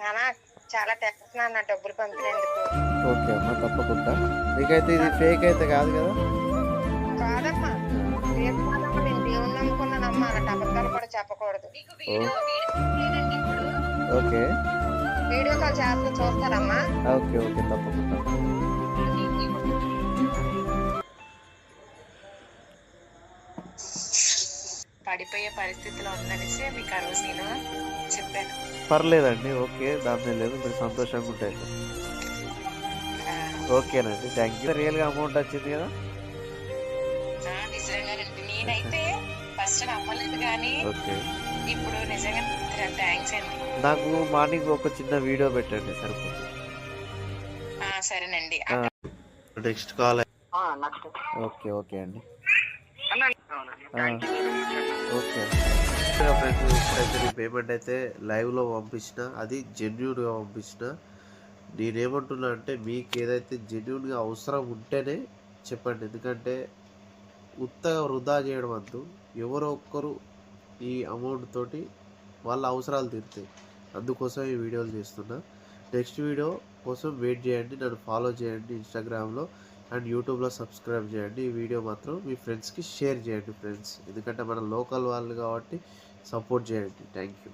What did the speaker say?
నానా చాలా థ్యాంక్స్ నాన్న డబ్బులు పంపినందుకు. ఓకే అమ్మ, తప్పకుండా. మీకైతే ఇది ఫేక్ అయితే కాదు కదా? కాదమ్మా, రేపు కాదమ్మా, నేను దేవుణ్ణి నమ్ముకున్నానమ్మా. అలాంటి అబద్ధాలు కూడా చెప్పకూడదు. ఓకే. వీడియో కాల్ చేస్తే చూస్తారమ్మా. ఓకే ఓకే, తప్పకుండా. పడిపోయే పరిస్థితిలో ఉందనేసి మీకు ఆ రోజు నేను చెప్పాను. పర్లేదండి, ఓకే, దాని లేదు. మీరు సంతోషంగా ఉంటాయి. ఓకేనండి, థ్యాంక్ యూ. రియల్గా అమౌంట్ వచ్చింది కదా? నిజంగానండి, నేనైతే ఫస్ట్ నమ్మలేదు కానీ ఓకే. ఇప్పుడు నిజంగా థ్యాంక్స్ అండి. నాకు మార్నింగ్ ఒక చిన్న వీడియో పెట్టండి, సరిపోతుంది. సరేనండి. Next call. ఓకే ఓకే అండి. ఓకే ఫ్రెండ్స్, ఇప్పుడైతే నేను పేమెంట్ అయితే లైవ్లో పంపించిన, అది జెన్యున్గా పంపించిన. నేనేమంటున్నా అంటే, మీకు ఏదైతే జెన్యున్గా అవసరం ఉంటేనే చెప్పండి. ఎందుకంటే ఉత్తగా వృధా చేయడం వద్దు. ఎవరో ఒక్కరు ఈ అమౌంట్ తోటి వాళ్ళ అవసరాలు తీరుతాయి. అందుకోసం ఈ వీడియోలు చేస్తున్నా. నెక్స్ట్ వీడియో కోసం వెయిట్ చేయండి. నన్ను ఫాలో చేయండి ఇన్స్టాగ్రామ్లో అండ్ యూట్యూబ్లో సబ్స్క్రైబ్ చేయండి. ఈ వీడియో మాత్రం మీ ఫ్రెండ్స్కి షేర్ చేయండి ఫ్రెండ్స్, ఎందుకంటే మన లోకల్ వాళ్ళు కాబట్టి సపోర్ట్ చేయండి. Thank you.